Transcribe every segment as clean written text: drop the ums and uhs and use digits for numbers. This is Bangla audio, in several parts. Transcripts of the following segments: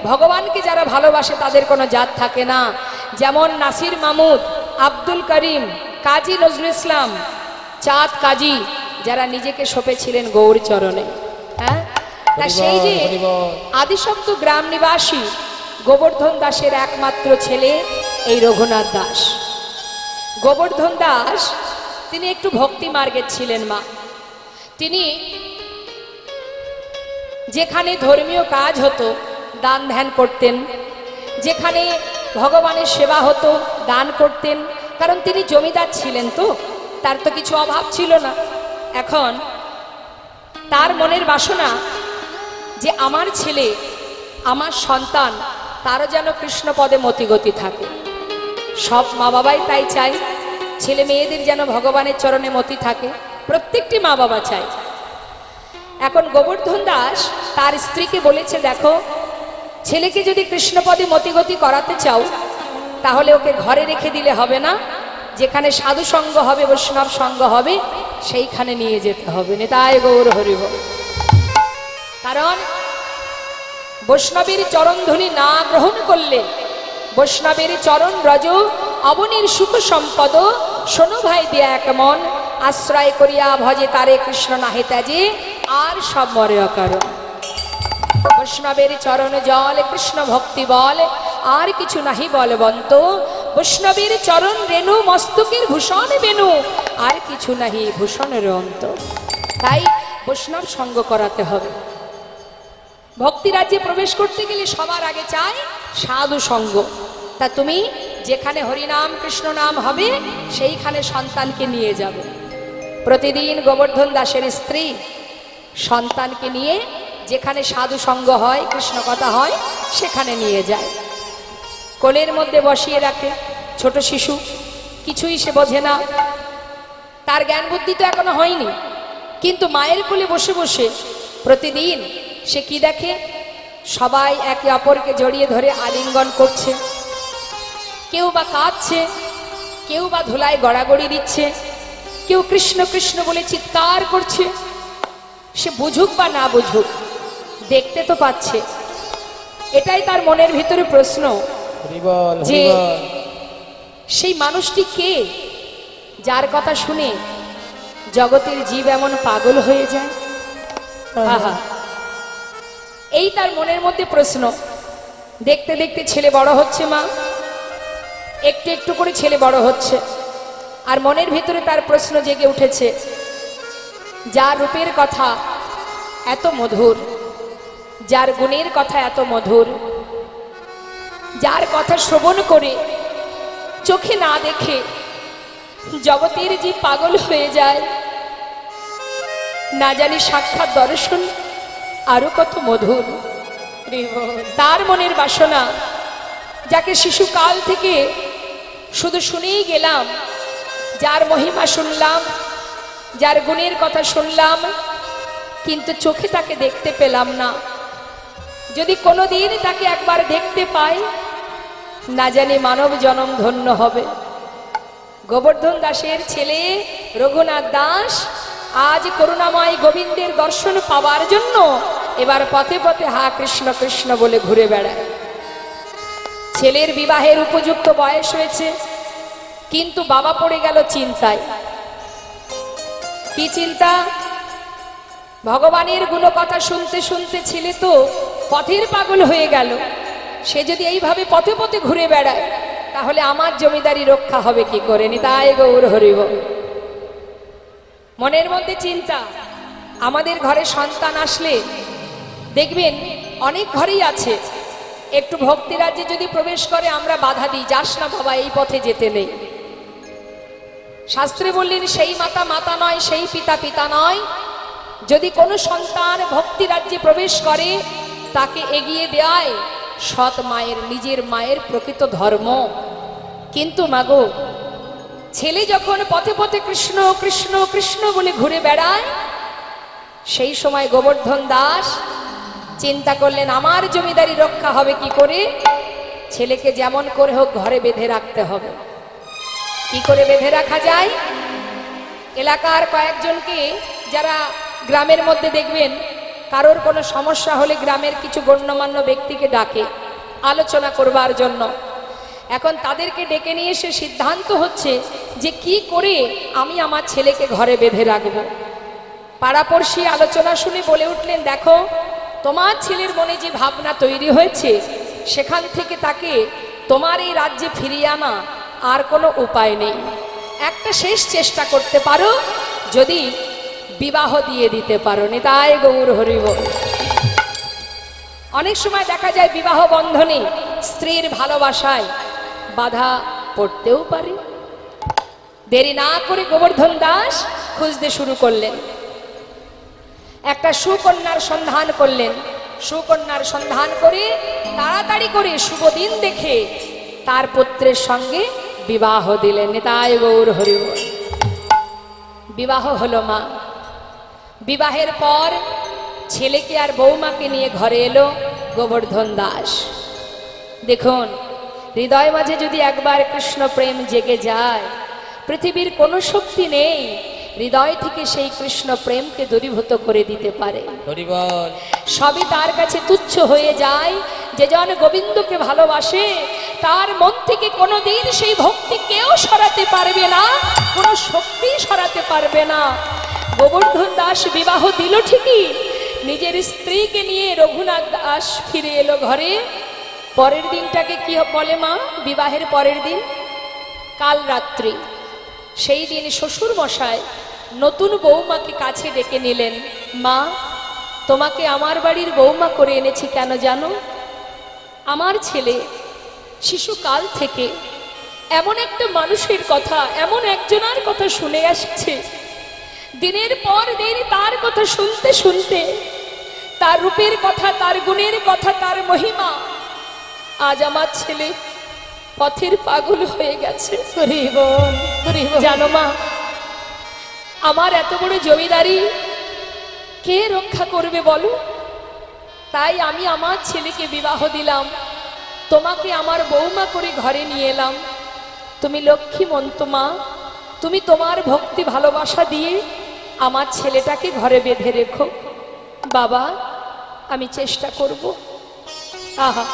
ভগবানকে যারা ভালোবাসে তাদের কোনো জাত থাকে না। যেমন নাসির মাহমুদ, আব্দুল করিম, কাজী নজরুল ইসলাম, চাঁদ কাজী, যারা নিজেকে সঁপেছিলেন গৌর চরণে। হ্যাঁ, তা সেই যে আদিশব্দ গ্রাম নিবাসী গোবর্ধন দাসের একমাত্র ছেলে এই রঘুনাথ দাস। গোবর্ধন দাস তিনি একটু ভক্তি মার্গের ছিলেন মা। তিনি যেখানে ধর্মীয় কাজ হতো দান ধ্যান করতেন, যেখানে ভগবানের সেবা হতো দান করতেন, কারণ তিনি জমিদার ছিলেন, তো তার তো কিছু অভাব ছিল না। এখন তার মনের বাসনা যে আমার ছেলে, আমার সন্তান, তারও যেন কৃষ্ণ পদে মতিগতি থাকে। সব মা বাবাই তাই চায়, ছেলে মেয়েদের যেন ভগবানের চরণে মতি থাকে, প্রত্যেকটি মা বাবা চায়। এখন গোবর্ধন দাস তার স্ত্রীকে বলেছে, দেখো ছেলেকে যদি কৃষ্ণপদে মতিগতি করাতে চাও তাহলে ওকে ঘরে রেখে দিলে হবে না, যেখানে সাধু সঙ্গ হবে, বৈষ্ণব সঙ্গ হবে, সেইখানে নিয়ে যেতে হবে। নিতাই গৌর হরি বল। কারণ বৈষ্ণবের চরণধ্বনি না গ্রহণ করলে, বৈষ্ণবের চরণ ব্রজ অবনীর সুখ সম্পদ, শোনো ভাই দিয়া এক মন, আশ্রয় করিয়া ভজে তারে কৃষ্ণ নাহে ত্যাজে, আর সব মরে অকারণ। বৈষ্ণবের চরণ জল কৃষ্ণ ভক্তি বল, আর কিছু নাহি বলবন্ত, বৈষ্ণবের চরণ রেণু মস্তকের ভূষণ বেনু, আর কিছু নাহি ভূষণের অন্ত। তাই বৈষ্ণব সঙ্গ করাতে হবে। ভক্তি রাজ্যে প্রবেশ করতে গেলে সবার আগে চাই সাধু সঙ্গ। তা তুমি যেখানে হরিনাম কৃষ্ণ নাম হবে সেইখানে সন্তানকে নিয়ে যাবে। প্রতিদিন গোবর্ধন দাসের স্ত্রী সন্তানকে নিয়ে যেখানে সাধু সঙ্গ হয়, কৃষ্ণ কথা হয়, সেখানে নিয়ে যায়। কোলের মধ্যে বসিয়ে রাখে। ছোট শিশু, কিছুই সে বোঝে না, তার জ্ঞান বুদ্ধি তো এখনো হয়নি, কিন্তু মায়ের কোলে বসে বসে প্রতিদিন সে কি দেখে, সবাই একে অপরকে জড়িয়ে ধরে আলিঙ্গন করছে, কেউ বা কাঁদছে, কেউ বা ধুলায় গড়াগড়ি দিচ্ছে, কেউ কৃষ্ণ কৃষ্ণ বলে চিৎকার করছে। সে বুঝুক বা না বুঝুক, দেখতে তো পাচ্ছে। এটাই তার মনের ভিতরে প্রশ্ন যে সেই মানুষটি কে, যার কথা শুনে জগতের জীব এমন পাগল হয়ে যায়। আহা, এই তার মনের মধ্যে প্রশ্ন। দেখতে দেখতে ছেলে বড় হচ্ছে মা, একটু একটু করে ছেলে বড় হচ্ছে, আর মনের ভিতরে তার প্রশ্ন জেগে উঠেছে, যার রূপের কথা এত মধুর, যার গুণের কথা এত মধুর, যার কথা শ্রবণ করে চোখে না দেখে জগতের যে পাগল হয়ে যায়, না জানি সাক্ষাৎ দর্শন আরো কত মধুর। তার মনের বাসনা, যাকে শিশুকাল থেকে শুধু শুনেই গেলাম, যার মহিমা শুনলাম, যার গুণের কথা শুনলাম, কিন্তু চোখে তাকে দেখতে পেলাম না। যদি কোনোদিন তাকে একবার দেখতে পাই, না জানি মানব জনম ধন্য হবে। গোবর্ধন দাসের ছেলে রঘুনাথ দাস আজ করুণাময় গোবিন্দের দর্শন পাওয়ার জন্য এবার পথে পথে হা কৃষ্ণ কৃষ্ণ বলে ঘুরে বেড়ায়। ছেলের বিবাহের উপযুক্ত বয়স হয়েছে, কিন্তু বাবা পড়ে গেল চিন্তায়। কি চিন্তা? ভগবানের গুণ কথা শুনতে শুনতে ছেলে তো পথের পাগল হয়ে গেল। সে যদি এইভাবে পথে পথে ঘুরে বেড়ায় তাহলে আমার জমিদারি রক্ষা হবে কি করে? নিতাই গৌর হরি বল। মনের মধ্যে চিন্তা। আমাদের ঘরে সন্তান আসলে দেখবেন অনেক ঘরেই আছে, একটু ভক্তি রাজ্যে যদি প্রবেশ করে আমরা বাধা দিই, যাস না বাবা, এই পথে যেতে নেই। শাস্ত্রে বললেন সেই মাতা মাতা নয়, সেই পিতা পিতা নয়। যদি কোনো সন্তান ভক্তি রাজ্যে প্রবেশ করে তাকে এগিয়ে দেয় সৎ মায়ের, নিজের মায়ের প্রকৃত ধর্ম। কিন্তু মাগো, ছেলে যখন পথে পথে কৃষ্ণ কৃষ্ণ কৃষ্ণ বলে ঘুরে বেড়ায়, সেই সময় গোবর্ধন দাস চিন্তা করলেন আমার জমিদারি রক্ষা হবে কি করে? ছেলেকে যেমন করে হোক ঘরে বেঁধে রাখতে হবে। কি করে বেঁধে রাখা যায়? এলাকার কয়েকজনকে, যারা গ্রামের মধ্যে দেখবেন কারোর কোনো সমস্যা হলে গ্রামের কিছু গণ্যমান্য ব্যক্তিকে ডাকে আলোচনা করবার জন্য। এখন তাদেরকে ডেকে নিয়ে এসে সিদ্ধান্ত হচ্ছে যে কি করে আমি আমার ছেলেকে ঘরে বেঁধে রাখবো। পাড়াপড়শি আলোচনা শুনে বলে উঠলেন, দেখো তোমার ছেলের মনে যে ভাবনা তৈরি হয়েছে সেখান থেকে তাকে তোমার এই রাজ্যে ফিরিয়ে আনা আর কোনো উপায় নেই। একটা শেষ চেষ্টা করতে পারো, যদি বিবাহ দিয়ে দিতে পারো। নিতাই গৌর হরি বল। অনেক সময় দেখা যায় বিবাহ বন্ধনে স্ত্রীর ভালোবাসায় বাধা পড়তেও পারে। দেরি না করে গোবর্ধন দাস খুঁজতে শুরু করলেন, একটা সুকন্যার সন্ধান করলেন। সুকন্যার সন্ধান করে তাড়াতাড়ি করে শুভ দিন দেখে তার পুত্রের সঙ্গে বিবাহ দিলেন। নিতাই গৌর হরি বল। বিবাহ হলো মা। বিবাহের পর ছেলেকে আর বৌমাকে নিয়ে ঘরে এলো গোবর্ধন দাস। দেখুন, হৃদয় মাঝে যদি একবার কৃষ্ণ প্রেম জেগে যায়, পৃথিবীর কোনো শক্তি নেই হৃদয় থেকে সেই কৃষ্ণ প্রেমকে দূরীভূত করে দিতে পারে। সবই তার কাছে তুচ্ছ হয়ে যায়। যে জন গোবিন্দকে ভালোবাসে তার মন থেকে কোনোদিন সেই ভক্তি কেউ সরাতে পারবে না, কোনো শক্তি সরাতে পারবে না। গোবর্ধন দাস বিবাহ দিল ঠিকই, নিজের স্ত্রীকে নিয়ে রঘুনাথ দাস ফিরে এলো ঘরে। পরের দিনটাকে কি বলে মা? বিবাহের পরের দিন কাল রাত্রি। সেই দিন শ্বশুর মশাই নতুন বৌমাকে কাছে ডেকে নিলেন। মা, তোমাকে আমার বাড়ির বৌমা করে এনেছি কেন জানো? আমার ছেলে শিশুকাল থেকে এমন একটা মানুষের কথা, এমন একজনের কথা শুনে আসছে, দিনের পর দিন তার কথা শুনতে শুনতে, তার রূপের কথা, তার গুণের কথা, তার মহিমা, আজ আমার ছেলে পথের পাগল হয়ে গেছে। জানো মা, আমার এত বড় জমিদারি কে রক্ষা করবে বলো? তাই আমি আমার ছেলেকে বিবাহ দিলাম, তোমাকে আমার বৌমা করে ঘরে নিয়ে এলাম। তুমি লক্ষ্মীমন্ত মা, তুমি তোমার ভক্তি ভালোবাসা দিয়ে আমার ছেলেটাকে ঘরে বেঁধে রেখো। বাবা, আমি চেষ্টা করব। আহা,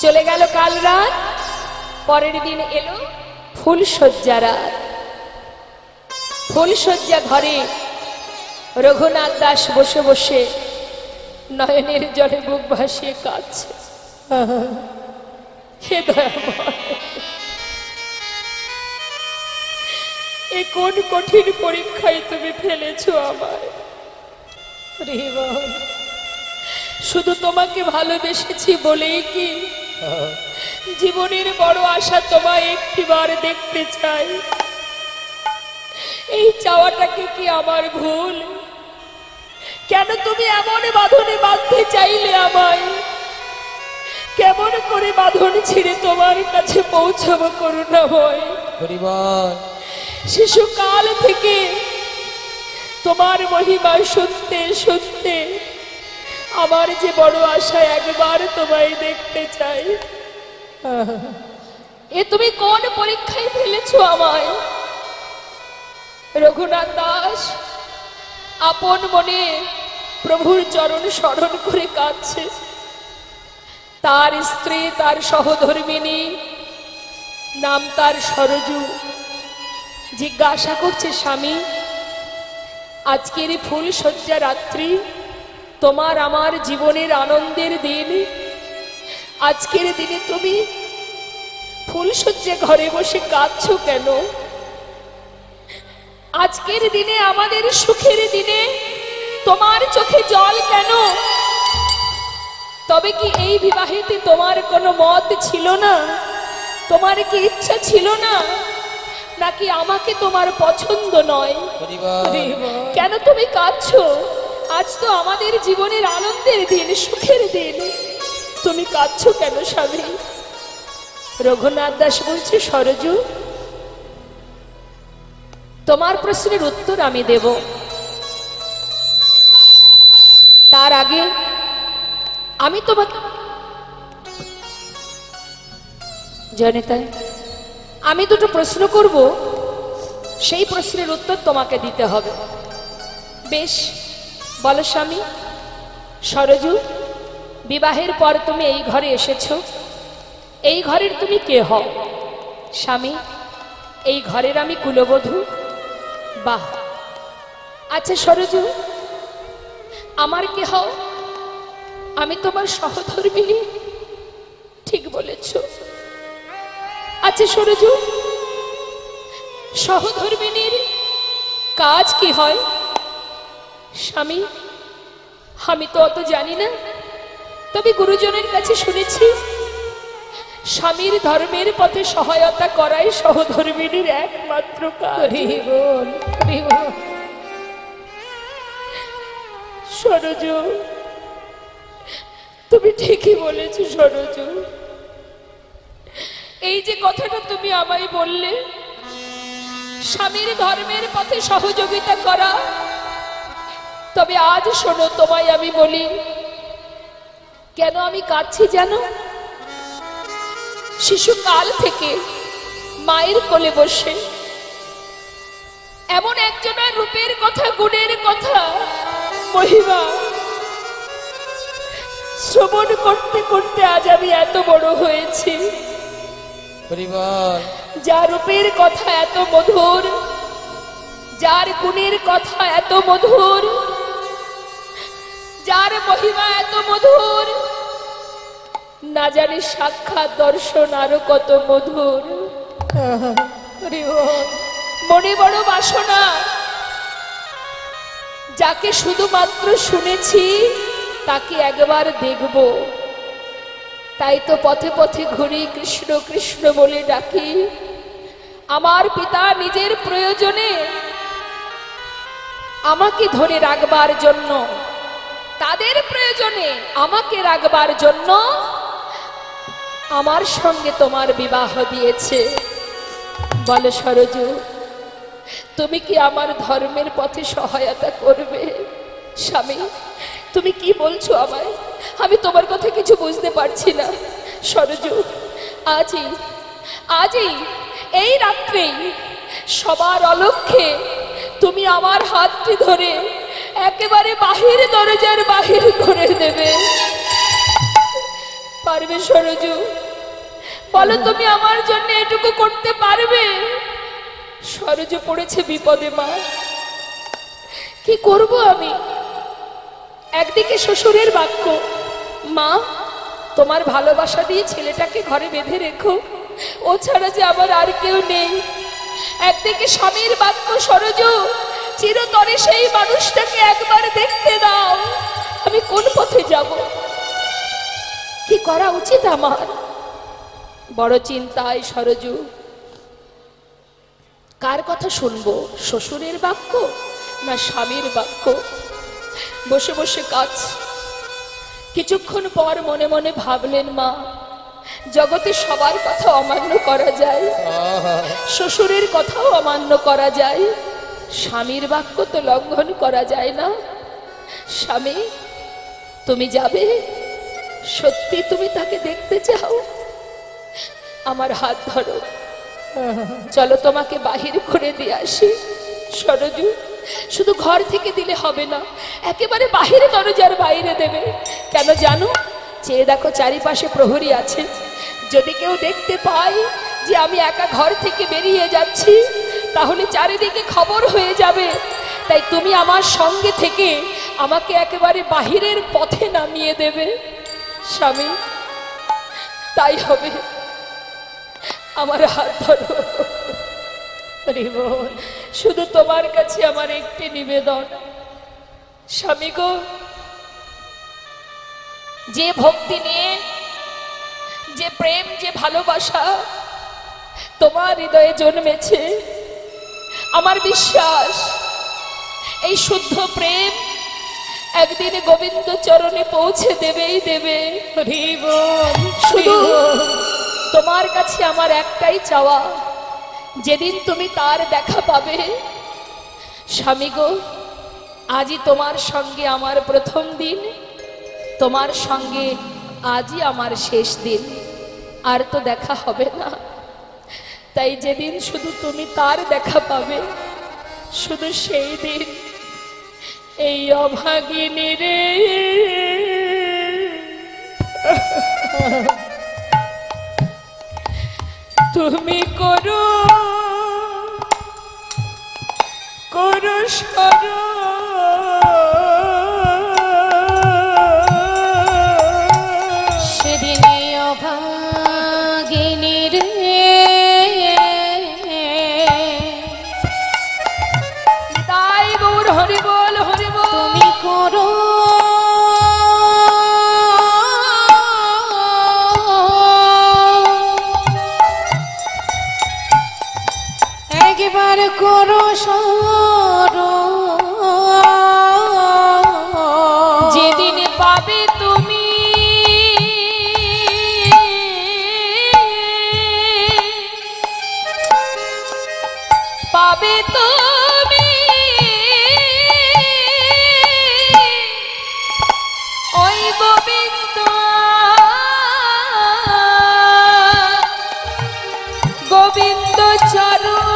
চলে গেল কাল রাত। পরের দিন এলো ফুলশয্যা রাত। ফুলশয্যা ঘরে রঘুনাথ দাস বসে বসে নয়নের জলে বুক ভাসিয়ে কাঁদছে। হে দয়াময়, এ কোন কঠিন পরীক্ষায় তুমি ফেলেছো আমায়। শুধু তোমাকে ভালোবেসেছি বলেই কি জীবনের বড় আশা তোমায় একটিবার দেখতে চাই। এই চাওয়াটাকে কি আমার ভুল? কেন তুমি এমন বাঁধনে বাঁধতে চাইলে আমায়? কেমন করে বাঁধন ছিঁড়ে তোমার কাছে পৌঁছাবো করুণাময়? শিশুকাল থেকে তোমার মহিমা শুনতে শুনতে আমার যে বড় আশা, একবার তোমায় দেখতে চাই। এ তুমি কোন পরীক্ষায় ফেলেছো আমায়? রঘুনাথ দাস আপন মনে প্রভুর চরণ স্মরণ করে কাঁদছে। তার স্ত্রী, তার সহধর্মিনী, নাম তার সরজু, জিজ্ঞাসা করছে, স্বামী, আজকের ফুলশয্যা রাত্রি, তোমার আমার জীবনের আনন্দের দিন, আজকের দিনে তুমি ফুলশয্যা ঘরে বসে কাঁদছো কেন? আজকের দিনে, আমাদের সুখের দিনে তোমার চোখে জল কেন? তবে কি এই বিবাহেতে তোমার কোনো মত ছিল না? তোমার কি ইচ্ছা ছিল না? নাকি আমাকে তোমার পছন্দ নয়? কেন তুমি কাঁদছো? আজ তো আমাদের জীবনের আনন্দের দিন, সুখের দিন, তুমি কাঁদছো কেন স্বামী? রঘুনাথ দাস বলছে, সরজু, তোমার প্রশ্নের উত্তর আমি দেব। তার আগে আমি তোমাকে জনিতাই আমি দুটো প্রশ্ন করব, সেই প্রশ্নের উত্তর তোমাকে দিতে হবে। বেশ, বলো স্বামী, সরজু, বিবাহের পর তুমি এই ঘরে এসেছো, এই ঘরের তুমি কে হও? স্বামী, এই ঘরের আমি কুলবধূ। বাহ, আচ্ছা সরজু, আমার কে হও? আমি তোমার সহধর্মিণী। ঠিক বলেছ। আচ্ছা সরজু, সহধর্মিণীর কাজ কি হয়? স্বামী, আমি তো অত জানি না, তবে গুরুজনের কাছে শুনেছি স্বামীর ধর্মের পথে সহায়তা করাই সহধর্মিণীর একমাত্র কাজ। সরজু, তুমি ঠিকই বলেছ সরজু। এই যে কথাটা তুমি আমায় বললে, স্বামীর ধর্মের পথে সহযোগিতা করা, তবে আজ শোনো, তোমায় আমি বলি কেন আমি কাঁদছি জানো? শিশুকাল থেকে মায়ের কোলে বসে এমন একজনের রূপের কথা, গুণের কথা, মহিমা শ্রবণ করতে করতে আজ আমি এত বড় হয়েছি। যার রূপের কথা এত মধুর, যার গুণের কথা এত মধুর, যার মহিমা এত মধুর, না জানি সাক্ষাৎ দর্শন আরো কত মধুর। মনে বড় বাসনা, যাকে শুধুমাত্র শুনেছি তাকে একবার দেখব। তাই তো পথে পথে ঘুরি, কৃষ্ণ কৃষ্ণ বলে ডাকি। আমার পিতা নিজের প্রয়োজনে আমাকে ধরে রাখবার জন্য, তাদের প্রয়োজনে আমাকে রাখবার জন্য আমার সঙ্গে তোমার বিবাহ দিয়েছে। বলো সরজু, তুমি কি আমার ধর্মের পথে সহায়তা করবে? স্বামী, তুমি কি বলছো আমায়? আমি তোমার কথা কিছু বুঝতে পারছি না। সরজু, আজই এই রাত্রেই সবার অলক্ষ্যে তুমি আমার হাতটি ধরে একেবারে বাহির দরজার বাহির করে দেবে। পারবে সরজু? বলো, তুমি আমার জন্য এটুকু করতে পারবে? সরজু পড়েছে বিপদে। মা, কি করব আমি? একদিকে শ্বশুরের বাক্য, মা তোমার ভালোবাসা দিয়ে ছেলেটাকে ঘরে বেঁধে রেখো, ও ছাড়া যে আমার আর কেউ নেই। একদিকে স্বামীর বাক্য, সরজু চিরতরে সেই মানুষটাকে একবার দেখতে দাও। আমি কোন পথে যাব? কি করা উচিত আমার? বড় চিন্তায় সরজু। কার কথা শুনবো, শ্বশুরের বাক্য না স্বামীর বাক্য? বসে বসে কাজ। কিছুক্ষণ পর মনে মনে ভাবলেন, মা জগতে সবার কথা অমান্য করা যায়, শ্বশুরের কথাও অমান্য করা যায়, স্বামীর বাক্য তো লঙ্ঘন করা যায় না। স্বামী, তুমি যাবে? সত্যি তুমি তাকে দেখতে চাও? আমার হাত ধরো, চলো তোমাকে বাহির করে দিয়ে আসি। সরজু, শুধু ঘর থেকে দিলে হবে না, একেবারে বাহিরে দরজার বাইরে দেবে। কেন জানো? চেয়ে দেখো, চারিপাশে প্রহরী আছে। যদি কেউ দেখতে পায় যে আমি একা ঘর থেকে বেরিয়ে যাচ্ছি, তাহলে চারিদিকে খবর হয়ে যাবে। তাই তুমি আমার সঙ্গে থেকে আমাকে একেবারে বাহিরের পথে নামিয়ে দেবে। স্বামী, তাই হবে। আমার হাত ধরো। শুধু তোমার কাছে আমার একটি নিবেদন, স্বামী গো, যে ভক্তি নিয়ে, যে প্রেম, যে ভালোবাসা তোমার হৃদয়ে জন্মেছে, আমার বিশ্বাস এই শুদ্ধ প্রেম একদিন গোবিন্দ চরণে পৌঁছে দেবেই দেবে। শুধু তোমার কাছে আমার একটাই চাওয়া, যেদিন তুমি তার দেখা পাবে, স্বামী গো, আজই তোমার সঙ্গে আমার প্রথম দিন, তোমার সঙ্গে আজই আমার শেষ দিন, আর তো দেখা হবে না। তাই যেদিন শুধু তুমি তার দেখা পাবে, শুধু সেই দিন এই অভাগিনী রে তুমি করো করো সরো সেদিন অভাগিনী রে তাই গৌর হরি বল তুমি করো একবার করো সরো যেদিন পাবে তুমি পাবে তুমি ওই গোবিন্দ গোবিন্দ চরণ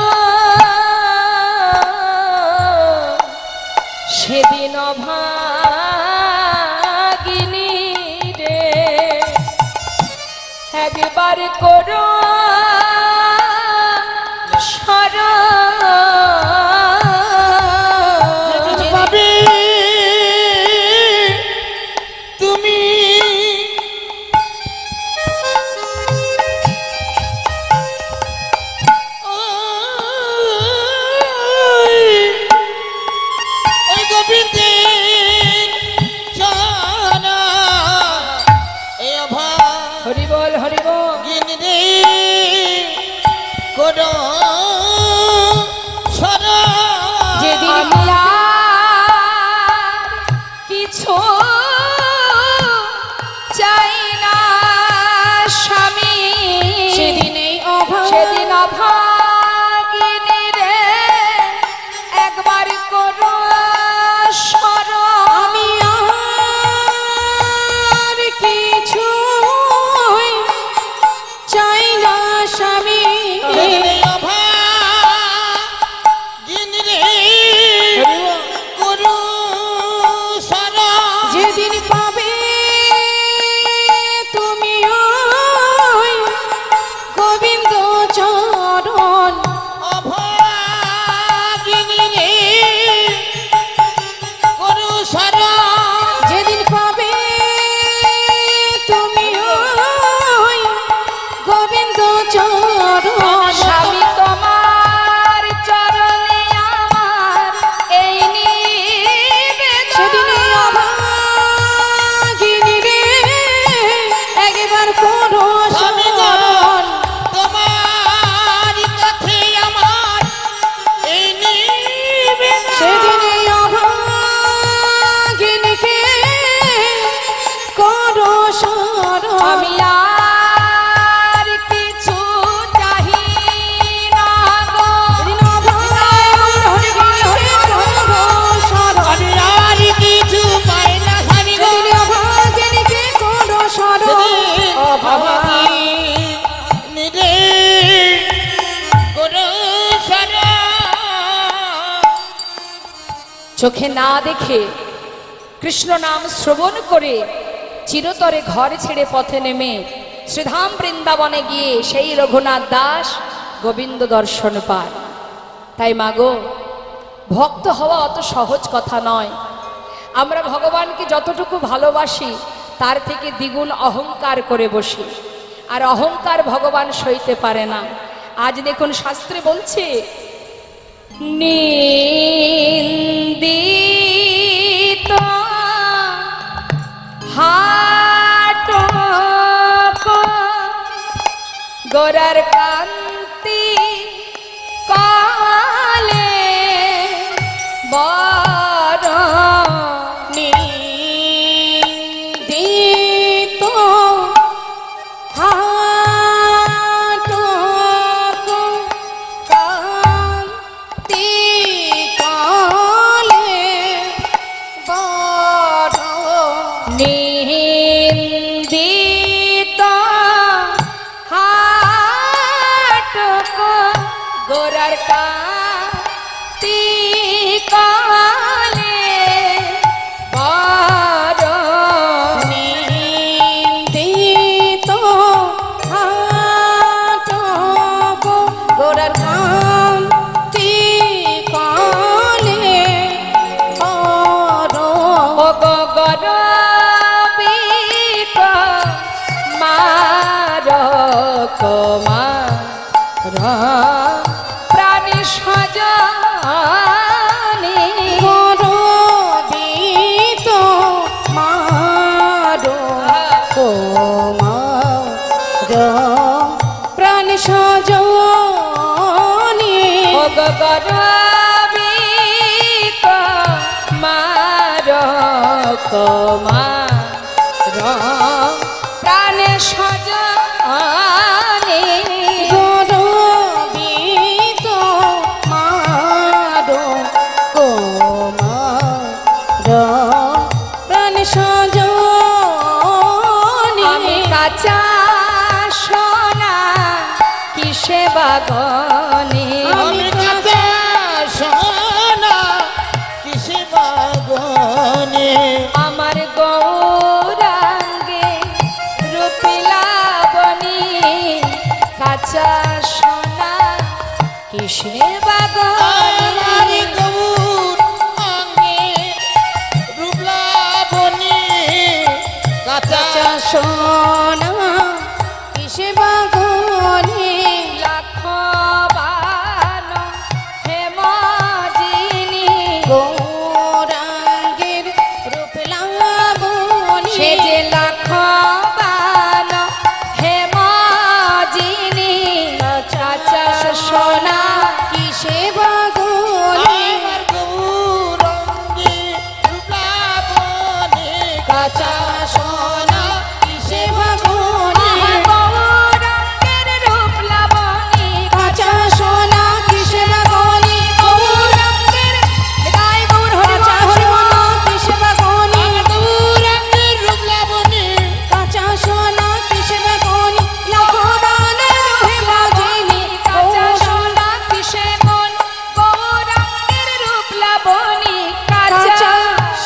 সেদিন অভাগিনী রে একবার করো পাবে তুমি ওই গোবিন্দের চরণ এই হরি বল অভাগিনী রে করো যেদিন কিছু চাই না স্বামী সেদিন সেদিন অভাগিনী রে একবার করো স্মরণ আমি আর কিছু চাই না স্বামী যেদিন পাবে তুমি ওই গোবিন্দ চরণ যেদিন পাবে তুমি ওই গোবিন্দ চরণ স্বামী তোমার চরণে আমার এই নিবেদন সেদিন অভাগিনী রে একবার করো স্মরণ সেদিন অভাগিনীকে করো স্মরণ আমি আর কিছু চাহি না গো সেদিন অভাগিনীকে করো স্মরণ সেদিন অভাগিনীকে করো স্মরণ চোখে না দেখে কৃষ্ণ নাম শ্রবণ করে চিরতরে ঘর ছেড়ে পথে নেমে শ্রীধাম বৃন্দাবনে গিয়ে সেই রঘুনাথ দাস গোবিন্দ দর্শন পায়। তাই মাগো, ভক্ত হওয়া অত সহজ কথা নয়। আমরা ভগবানকে যতটুকু ভালোবাসি তার থেকে দ্বিগুণ অহংকার করে বসি, আর অহংকার ভগবান সইতে পারে না। আজ দেখুন শাস্ত্রে বলছে নিন্দিত হাটক গোরার কান্তি কালে বড় নিন্দিত হাটক কান্তি কালে বড় নিন্দিত হাটক গোরার কান্তি কালে প্রাণ সজনী প্রাণে সজনী গরবিত মারো কুমার প্রাণ সজনী আমি কাঁচা সোনা কিসে বাগনে আমি কাঁচা সোনা কিসে বাগনে আমার গৌরাঙ্গে রূপিলাবনি কাঁচা সোনা কিসে বাগনে আমার গৌর অঙ্গে রূপলাবনী কাঁচা সোনা কিসে বাগনে লাখ বান হেমজিনী গৌরাঙ্গের রূপ লাবণী সে যে লাখ বান হেমজিনী কাঁচা সোনা কিসে বাগনে আমার গৌর অঙ্গে রূপলাবনী কাঁচা সোনা কিসে বাগনে গৌরাঙ্গের রূপ লাবণী কাঁচা সোনা কিসে বাগনে গৌরাঙ্গের হৃদয় গৌর হরি কাঁচা সোনা কিসে বাগনে গৌরাঙ্গের রূপলাবনী কাঁচা সোনা কিসে বাগনে লাখদানের হেমাজিনী কাঁচা সোনা কিসে মন গৌরাঙ্গের রূপ লাবণী কাঁচা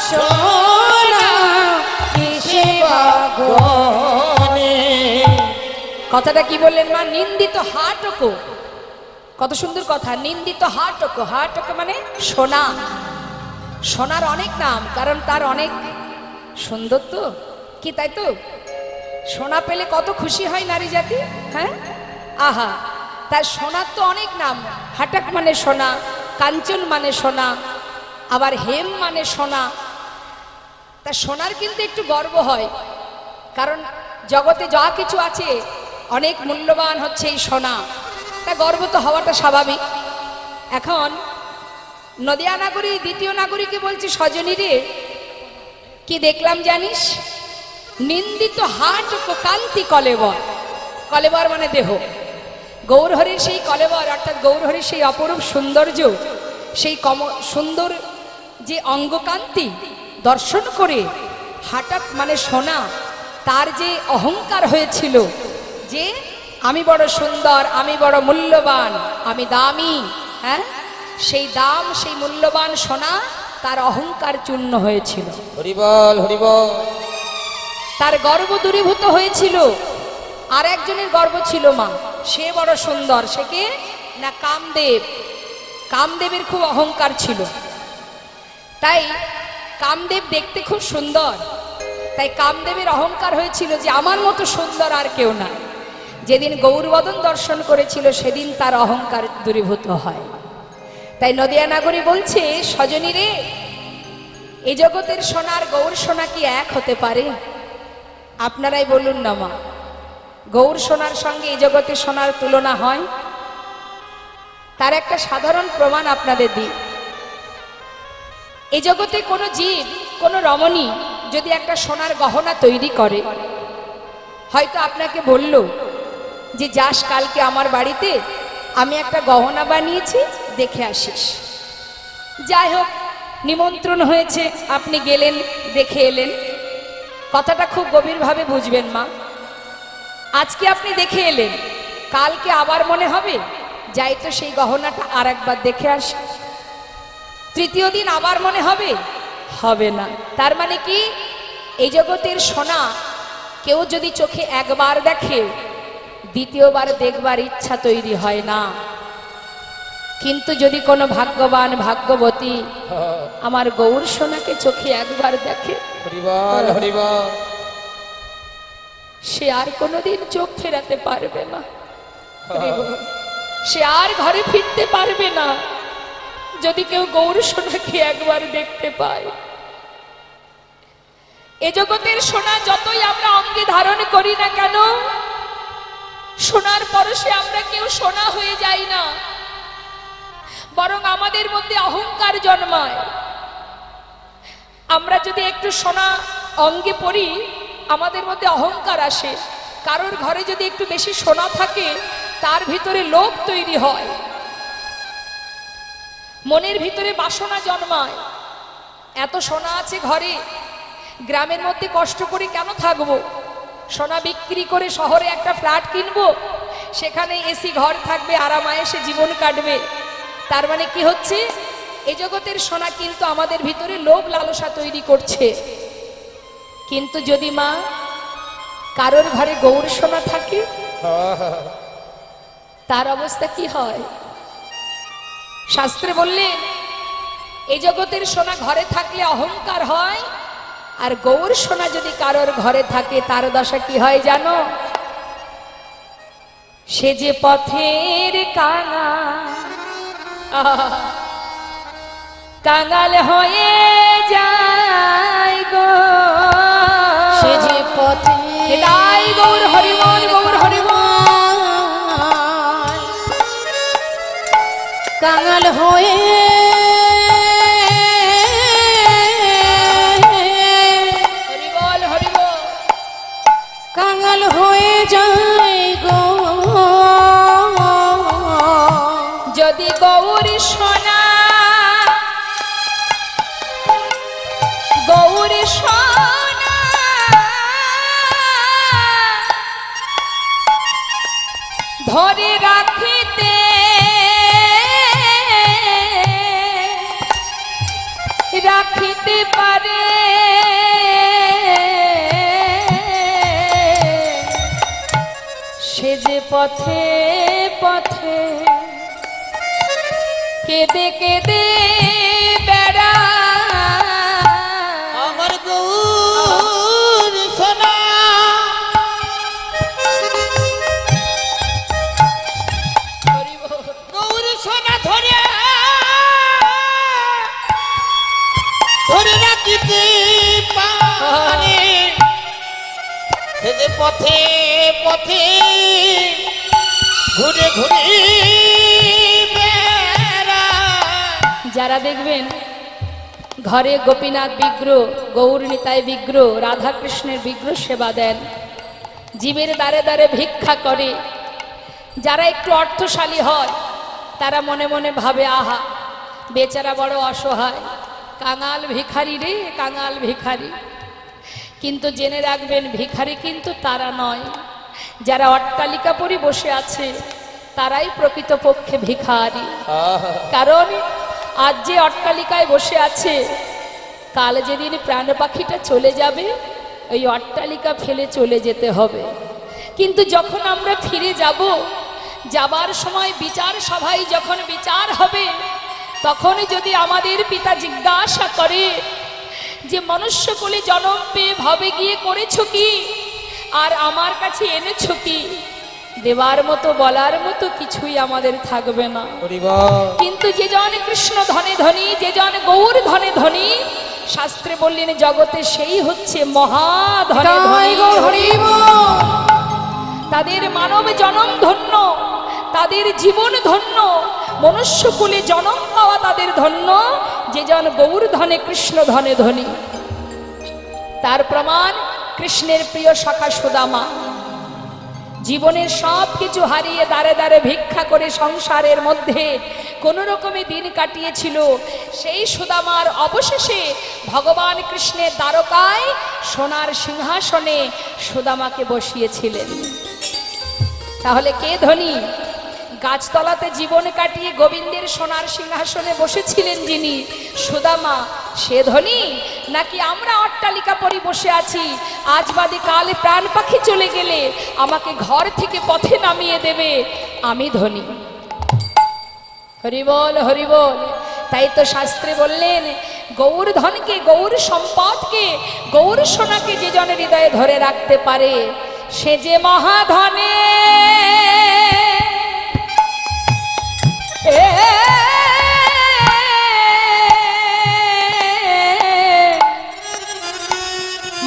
সোনা কিসে গনে কথাটা কি বললেন মা? নিন্দিত হাটকো, কত সুন্দর কথা। নিন্দিত হাটকো, হাটকো মানে সোনা। সোনার অনেক নাম, কারণ তার অনেক সুন্দর তো, কি তাই তো? সোনা পেলে কত খুশি হয় নারী জাতি, হ্যাঁ? আহা, তার সোনার তো অনেক নাম। হাটক মানে সোনা, কাঞ্চন মানে সোনা, আবার হেম মানে সোনা। তা সোনার কিন্তু একটু গর্ব হয়, কারণ জগতে যা কিছু আছে অনেক মূল্যবান হচ্ছে এই সোনা। তা গর্ব তো হওয়াটা স্বাভাবিক। এখন নদিয়া নাগরী দ্বিতীয় নাগরীকে বলছি, সজনী রে কি দেখলাম জানিস? নিন্দিত হাট ও কান্তি কলেবর। কলেবর মানে দেহ। গৌরহরির সেই কলেবর, অর্থাৎ গৌরহরির সেই অপরূপ সৌন্দর্য, সেই সুন্দর যে অঙ্গকান্তি দর্শন করে হাটাক মানে সোনা, তার যে অহংকার হয়েছিল যে আমি বড় সুন্দর, আমি বড় মূল্যবান, আমি দামি, হ্যাঁ, সেই দাম, সেই মূল্যবান সোনা তার অহংকার চূর্ণ হয়েছিল। হরিবল হরিবল। তার গর্ব দূরীভূত হয়েছিল। আর একজনের গর্ব ছিল মা, সে বড় সুন্দর, সে কে না কামদেব। কামদেবের খুব অহংকার ছিল। তাই কামদেব দেখতে খুব সুন্দর, তাই কামদেবের অহংকার হয়েছিল যে আমার মতো সুন্দর আর কেউ না। যেদিন গৌরবদন দর্শন করেছিল সেদিন তার অহংকার দূরীভূত হয়। তাই নদিয়া নাগরী বলছে, সজনী রে এই জগতের সোনার গৌর সোনা কি এক হতে পারে? আপনারাই বলুন না মা, গৌর সোনার সঙ্গে এই জগতের সোনার তুলনা হয়? তার একটা সাধারণ প্রমাণ আপনাদের দিই। এই জগতে কোনো জীব, কোনো রমণী যদি একটা সোনার গহনা তৈরি করে, হয়তো আপনাকে বলল যে যাস কালকে আমার বাড়িতে, আমি একটা গহনা বানিয়েছি, দেখে আসিস। যাই হোক, নিমন্ত্রণ হয়েছে, আপনি গেলেন, দেখে এলেন। কথাটা খুব গভীরভাবে বুঝবেন মা। আজকে আপনি দেখে এলেন, কালকে আবার মনে হবে যাই তো সেই গহনাটা আর একবার দেখে আসি। তৃতীয় দিন আবার মনে হবে, হবে না। তার মানে কি, এই জগতের সোনা কেউ যদি চোখে একবার দেখে, দ্বিতীয়বার দেখবার ইচ্ছা তৈরি হয় না। কিন্তু যদি কোনো ভাগ্যবান ভাগ্যবতী আমার গৌর সোনাকে চোখে একবার দেখে, হরিবল হরিবল, সে আর কোনোদিন চোখ ফেরাতে পারবে না, সে আর ঘরে ফিরতে পারবে না যদি কেউ গৌর সোনাকে একবার দেখতে পায়। এ জগতের সোনা যতই আমরা অঙ্গে ধারণ করি না কেন, সোনার পরশে আমরা কেউ সোনা হয়ে যাই না, বরং আমাদের মধ্যে অহংকার জন্মায়। আমরা যদি একটু সোনা অঙ্গে পরি, আমাদের মধ্যে অহংকার আসে। কারোর ঘরে যদি একটু বেশি সোনা থাকে, তার ভিতরে লোভ তৈরি হয়, মনের ভিতরে বাসনা জন্মায়। এত সোনা আছে ঘরে, গ্রামের মধ্যে কষ্ট করে কেন থাকবো? সোনা বিক্রি করে শহরে একটা ফ্ল্যাট কিনবো, সেখানে এসি ঘর থাকবে, আরামায়েশে জীবন কাটবে। তার মানে কি হচ্ছে? এই জগতের সোনা কিন্তু আমাদের ভিতরে লোভ লালসা তৈরি করছে। কিন্তু যদি মা কারোর ঘরে গৌর সোনা থাকে, তার অবস্থা কি হয়? শাস্ত্রে বললেন এই জগতের সোনা ঘরে থাকলে অহংকার হয়, আর গৌর সোনা যদি কারোর ঘরে থাকে তার দশা কি হয় জানো? সে যে পথের কাঙাল হয়ে যায় গো, সে যে পথে এটাই গৌর হরিবল, গৌর হরিবল। কাঙাল হয়ে হরিবল, হরিবল। কাঙাল হয়ে যায় গো, যদি গৌর সোনা, গৌর সোনা ধরে রাখিতে রাখিতে পারে, সে যে পথে পথে কেঁদে কেঁদে বেড়া, আমার গৌর সোনা গৌর সোনা ধরে রাখিতে পারে, সে যে পথে পথে ঘুরে ঘুরে বেড়ায়। যারা দেখবেন ঘরে গোপীনাথ বিগ্রহ, গৌর নিতাই বিগ্রহ, রাধাকৃষ্ণের বিগ্রহ সেবা দেন, জীবের দ্বারে দ্বারে ভিক্ষা করে, যারা একটু অর্থশালী হয় তারা মনে মনে ভাবে আহা বেচারা বড় অসহায়, কাঙাল ভিখারি রে, কাঙাল ভিখারি। কিন্তু জেনে রাখবেন ভিখারি কিন্তু তারা নয়, যারা অট্টালিকা পরি বসে আছে তারাই প্রকৃতপক্ষে ভিখারি। কারণ আজ যে অট্টালিকায় বসে আছে, কাল যেদিন প্রাণ পাখিটা চলে যাবে, ওই অট্টালিকা ফেলে চলে যেতে হবে। কিন্তু যখন আমরা ফিরে যাব, যাবার সময় বিচার সভায় যখন বিচার হবে, তখন যদি আমাদের পিতা জিজ্ঞাসা করে যে মনুষ্যকুলে জন্ম পেয়ে ভবে গিয়ে করেছো কি, আর আমার কাছে এনেছো কি, দেবার মতো বলার মতো কিছুই আমাদের থাকবে না। কিন্তু যে জন কৃষ্ণ ধনে ধনী, যে জন গৌর ধনে ধনী, শাস্ত্রে বললেন জগতে সেই হচ্ছে মহাধনে ধনী। তাদের মানব জনম ধন্য, তাদের জীবন ধন্য, মনুষ্যকুলে জনম পাওয়া তাদের ধন্য, যে জন গৌর ধনে কৃষ্ণ ধনে ধনী। তার প্রমাণ কৃষ্ণের প্রিয় সখা সুদামা জীবনের সব কিছু হারিয়ে দাঁড়ে দাঁড়ে ভিক্ষা করে সংসারের মধ্যে কোনো রকমে দিন কাটিয়েছিল। সেই সুদামার অবশেষে ভগবান কৃষ্ণের দ্বারকায় সোনার সিংহাসনে সুদামাকে বসিয়েছিলেন। তাহলে কে ধনী? গাছতলাতে জীবন কাটিয়ে গোবিন্দের সোনার সিংহাসনে বসেছিলেন যিনি, সুদামা, সে ধনী? নাকি আমরা অট্টালিকা পরি বসে আছি, আজ বাদে কাল প্রাণ পাখি চলে গেলে আমাকে ঘর থেকে পথে নামিয়ে দেবে, আমি ধনী? হরিবল, হরিবল। তাই তো শাস্ত্রে বললেন গৌর ধনকে, গৌর সম্পদকে, গৌর সোনাকে যে জন হৃদয়ে ধরে রাখতে পারে, সে যে মহাধনে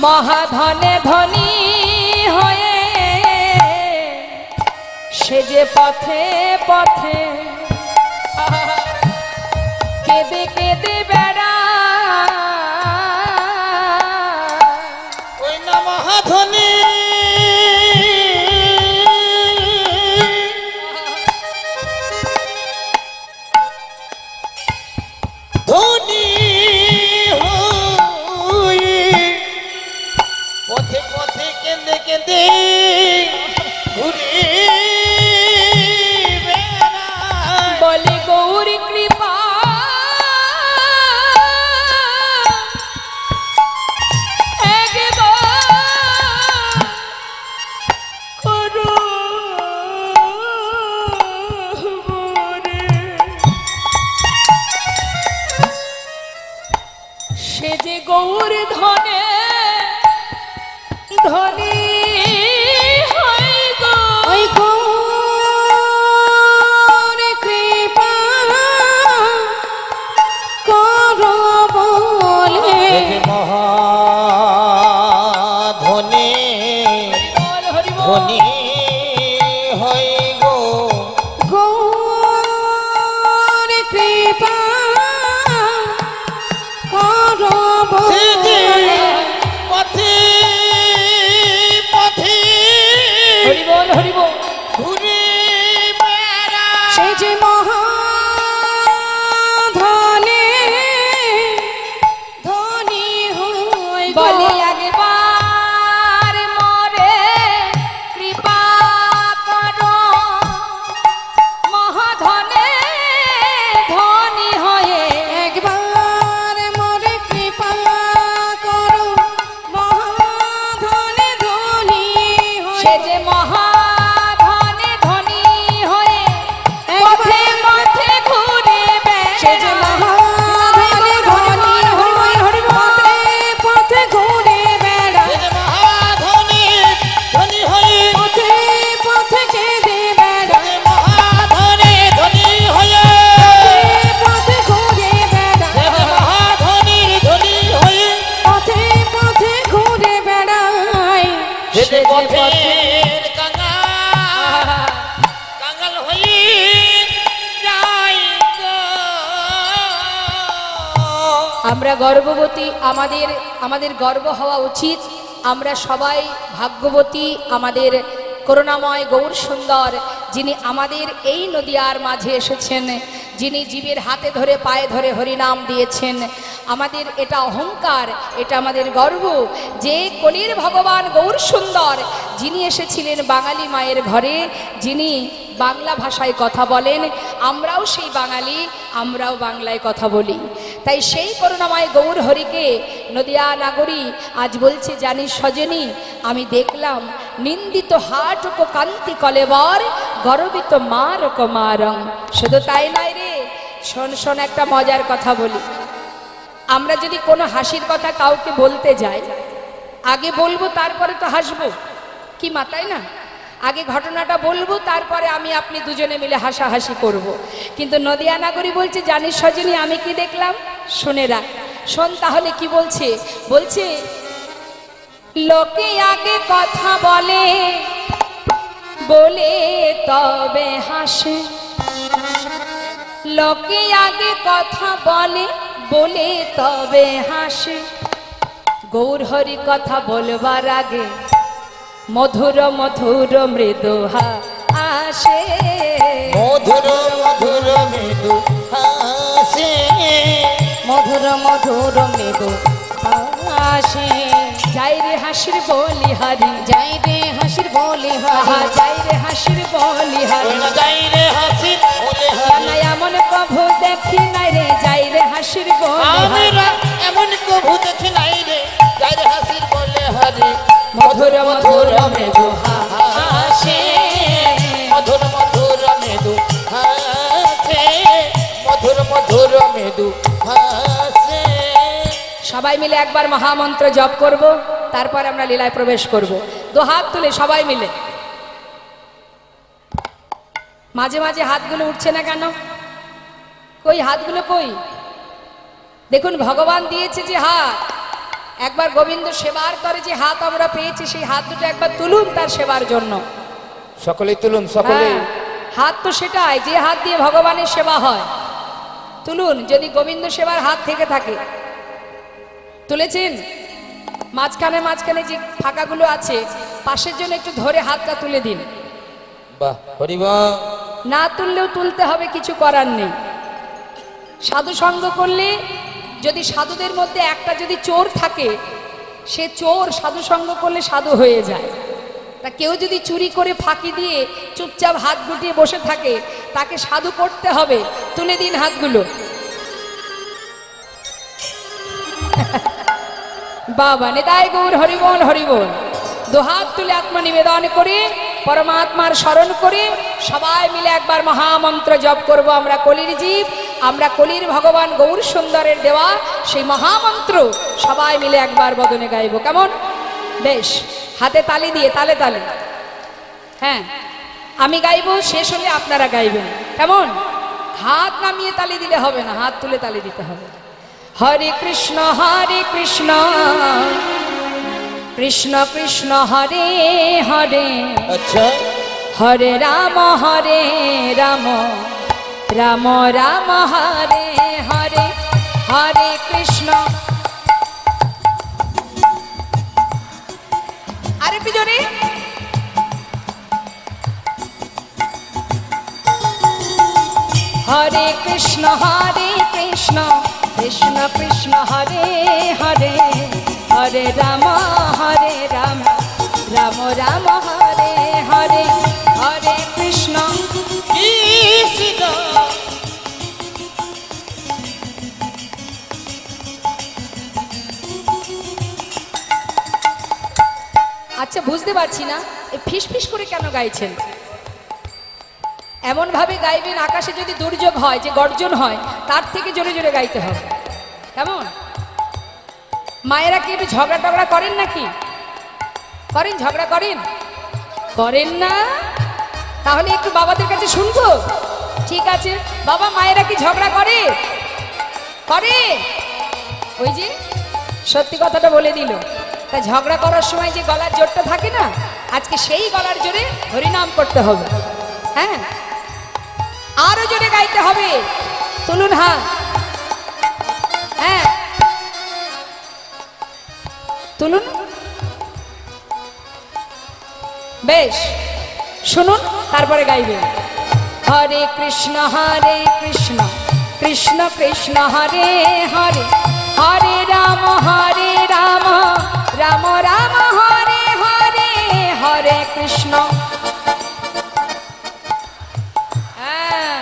মহাধনে ধনী হয়ে যে পথে পথে কেঁদে কেঁদে বেড়া ওই না মহাধনী ধনী হয়ে পথে পথে কেঁদে কেঁদে ঘুরে বেড়ায়। বলে গৌর কৃপা সে যে গৌর ধনে ধনী হয় গো ওই গৌর কৃপা করো বলে মহাধনী ধনী হয় গো গৌর কৃপা করো সে যে বলে পথে পথে হরি বল হরি বল ঘুরে বেড়ায়। সে যে মহাধনে ধনী হয় গো। বলে একবার মরে কৃপা করো মহাধনে ধনী হয়ে একবার মোরে কৃপা করো মহাধনে ধনী সে হয় যে মহাধনে ধনী হয়ে পথে পথে ঘুরে সে যে মহাধনে ধনী হয় পথে পথে ঘুরে বেড়ায় সে যে মহাধনী ধনী হয়ে পথে পথে কেঁদে সে বেড়ায় যে মহাধনী ধনী হয়ে পথে ঘুরে বেড়ায় সে যে মহাধনী ধনী হয়ে পথে পথে ঘুরে বেড়ায় সে যে পথের কাঙাল হয়ে যায় গো। আমরা গর্ভবতী আমাদের গর্ব হওয়া উচিত আমরা সবাই ভাগ্যবতী আমাদের করুণাময় গৌর সুন্দর যিনি আমাদের এই নদিয়ার মাঝে এসেছেন যিনি জীবের হাতে ধরে পায়ে ধরে হরিনাম দিয়েছেন আমাদের এটা অহংকার এটা আমাদের গর্ব যে কলির ভগবান গৌর সুন্দর যিনি এসেছিলেন বাঙালি মায়ের ঘরে যিনি বাংলা ভাষায় কথা বলেন আমরাও সেই বাঙালি আমরাও বাংলায় কথা বলি তাই সেই করুণাময় গৌর হরিকে নদিয়া নাগরী আজ বলছে জানিস সজনী আমি দেখলাম নিন্দিত হাট কো কান্তি কলেবর গর্বিত মার কো মারং শুধু তাই নয় রে শোন শোন একটা মজার কথা বলি আমরা যদি কোনো হাসির কথা কাউকে বলতে যাই আগে বলবো তারপরে তো হাসবো কি মাতাই না আগে ঘটনাটা বলবো তারপরে আমি আপনি দুজনে মিলে হাসাহাসি করব। কিন্তু নদিয়া নাগরী বলছে জানিস সজনী আমি কি দেখলাম শুনে রাখ শোন তাহলে কি বলছে বলছে লোকে আগে কথা বলে বলে তবে হাসে লোকে আগে কথা বলে বলে তবে হাসে গৌর হরি কথা বলবার আগে মধুর মধুর মৃদু আসে মধুর মধুর মৃদু হাসে মধুর মধুর মৃদু আসে যাই রে হাসির বলি হারি যাই রে হাসির বলে আহা হারি যাই রে হাসির বলি হারি যাই রে হাসি বলে না এমন কভু দেখি নাই রে যাই রে হাসির বলি হারি আমরা এমন কভু দেখি নাই রে যাই রে হাসির বলে হারি মধুর মধুর মৃদু হাসে মধুর মধুর মৃদু হাসে মধুর মধুর মৃদু হাসে সবাই মিলে একবার মহামন্ত্র জপ করব তারপর আমরা লীলায় প্রবেশ করব দু হাত তুলে সবাই মিলে মাঝে মাঝে হাতগুলো উঠছে না কেন কই হাতগুলো কই দেখুন ভগবান দিয়েছে যে হাত একবার গোবিন্দ সেবার করে যে হাত আমরা পেয়েছি সেই হাত দুটো একবার তুলুন তার সেবার জন্য সকলেই তুলুন সকলেই হ্যাঁ। হাত তো সেটাই যে হাত দিয়ে ভগবানের সেবা হয়। তুলুন, যদি গোবিন্দ সেবার হাত থেকে থাকে। তুলেছেন? মাঝখানে মাঝখানে যে ফাঁকাগুলো আছে পাশের জন্য একটু ধরে হাতটা তুলে দিন। বাহ, হরি বল। না তুললেও তুলতে হবে, কিছু করার নেই। সাধু সঙ্গ করলে যদি সাধুদের মধ্যে একটা যদি চোর থাকে, সে চোর সাধু সঙ্গ করলে সাধু হয়ে যায়। তা কেউ যদি চুরি করে ফাঁকি দিয়ে চুপচাপ হাত গুটিয়ে বসে থাকে, তাকে সাধু করতে হবে। তুলে দিন হাতগুলো। বাবা নেতাই গৌর হরিবল হরিবল। দুহাত তুলে আত্মা নিবেদন করে পরমাত্মার স্মরণ করে সবাই মিলে একবার মহামন্ত্র জপ করব। আমরা কলির জীব, আমরা কলির ভগবান গৌর সুন্দরের দেওয়া সেই মহামন্ত্র সবাই মিলে একবার বদনে গাইব। কেমন? বেশ, হাতে তালি দিয়ে তালে তালে। হ্যাঁ, আমি গাইব, শেষ হলে আপনারা গাইবেন। কেমন? হাত নামিয়ে তালি দিলে হবে না, হাত তুলে তালি দিতে হবে। হরে কৃষ্ণ কৃষ্ণ কৃষ্ণ হরে হরে, আচ্ছা, হরে রাম রাম রাম হরে হরে, হরে কৃষ্ণ। আরেকটু জোরে। হরে কৃষ্ণ কৃষ্ণ কৃষ্ণ হরে হরে, হরে রাম রাম রাম হরে হরে, হরে কৃষ্ণ কৃষ্ণ। আচ্ছা, বুঝতে পারছি না এই ফিস ফিস করে কেন গাইছেন? এমন ভাবে গাইবেন আকাশে যদি দুর্যোগ হয়, যে গর্জন হয়, তার থেকে জোরে জোরে গাইতে হবে। কেমন? মায়েরা কি একটু ঝগড়া টগড়া করেন নাকি? করেন? ঝগড়া করেন? করেন না? তাহলে একটু বাবাদের কাছে শুনবো। ঠিক আছে, বাবা মায়েরা কি ঝগড়া করে? করে? ওই যে সত্যি কথাটা বলে দিল। তা ঝগড়া করার সময় যে গলার জোরটা থাকে না, আজকে সেই গলার জোরে হরিনাম করতে হবে। হ্যাঁ, আরো জোরে গাইতে হবে। তুলুন হাত। হ্যাঁ, তুলুন। বেশ, শুনুন, তারপরে গাইবেন। হরে কৃষ্ণ কৃষ্ণ কৃষ্ণ হরে হরে, হরে রাম রাম রাম হরে হরে, হরে কৃষ্ণ। হ্যাঁ,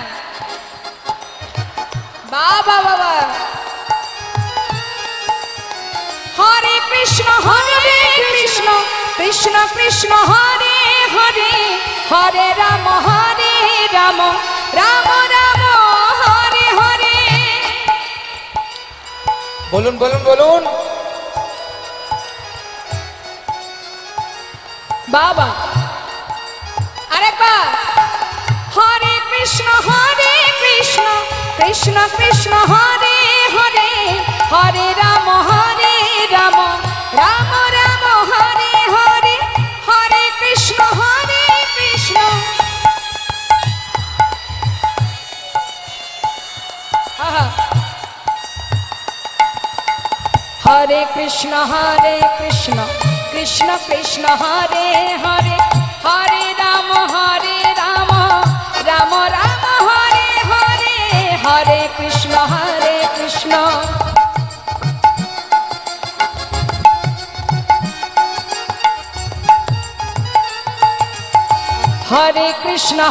বাবা বাবা। হরে কৃষ্ণ কৃষ্ণ কৃষ্ণ হরে হরে, হরে রাম রাম রাম হরে হরে। বলুন বলুন বলুন। বাবা, আরেকবার। হরে কৃষ্ণ কৃষ্ণ কৃষ্ণ হরে হরে, হরে রাম রাম রাম হরে হরে, হরে কৃষ্ণ কৃষ্ণ। হরে কৃষ্ণ কৃষ্ণ কৃষ্ণ হরে হরে, হরে রাম রাম রাম হরে হরে, হরে কৃষ্ণ কৃষ্ণ। হরে কৃষ্ণ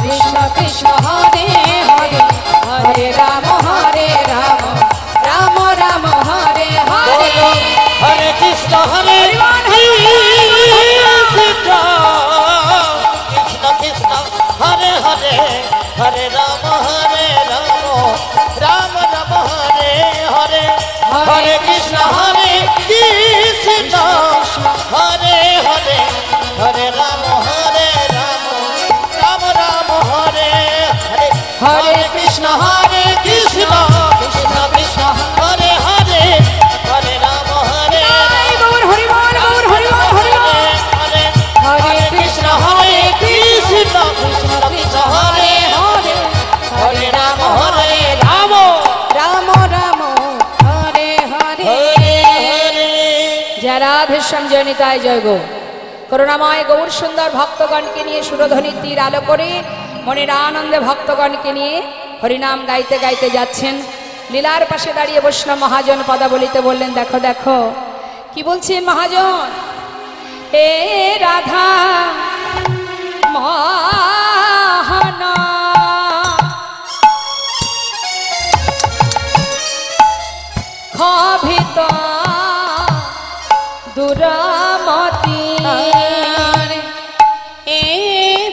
কৃষ্ণ কৃষ্ণ হরে হরে, হরে রাম রাম রাম হরে হরে, হরে কৃষ্ণ কৃষ্ণ কৃষ্ণ হরে হরে, হরে রাম রাম রাম হরে হরে, হরে কৃষ্ণ কৃষ্ণ হরে হরে, হরে রাম রাম রাম হরে হরে, হরে কৃষ্ণ কৃষ্ণ কৃষ্ণ কৃষ্ণ হরে হরে, হরে রাম গৌর হরিবল গৌর হরিবল হরিবল। হরে কৃষ্ণ কৃষ্ণ রাধেশ্যাম জয়নিতায় জয় গো। করুণাময় গৌর সুন্দর ভক্তগণকে নিয়ে সুরধ্বনির তীর আলো করে মনের আনন্দে ভক্তগণকে নিয়ে হরিনাম গাইতে গাইতে যাচ্ছেন। লীলার পাশে দাঁড়িয়ে বৈষ্ণব মহাজন পদাবলিতে বললেন, দেখো দেখো কি বলছে মহাজন, এ রাধা মোহন খভিত দুরামতি এ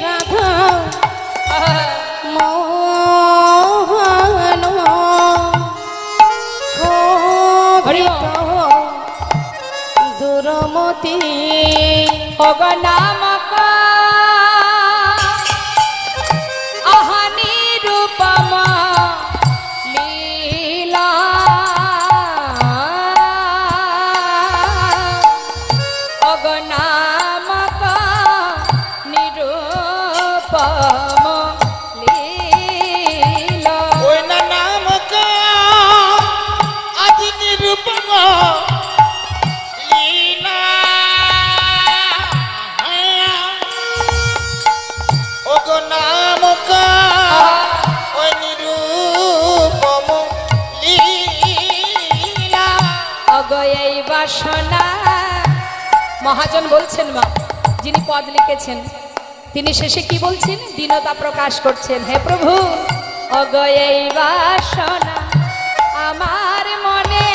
রাধা মোহন খোভিত দুরমতি অগনামক আহানি রূপম লীলা অগনামক নিরূপম লীলা। ওই না নামক আদি নিরূপম লীলা, ওগো নামক ওই নিরূপম লীলা। অগয়ই বাসনা মহাজন বলছেন, মা যিনি পদ লিখেছেন তিনি শেষে কি বলছেন, দীনতা প্রকাশ করছেন, হে প্রভু অগয়ই বাসনা আমার মনে,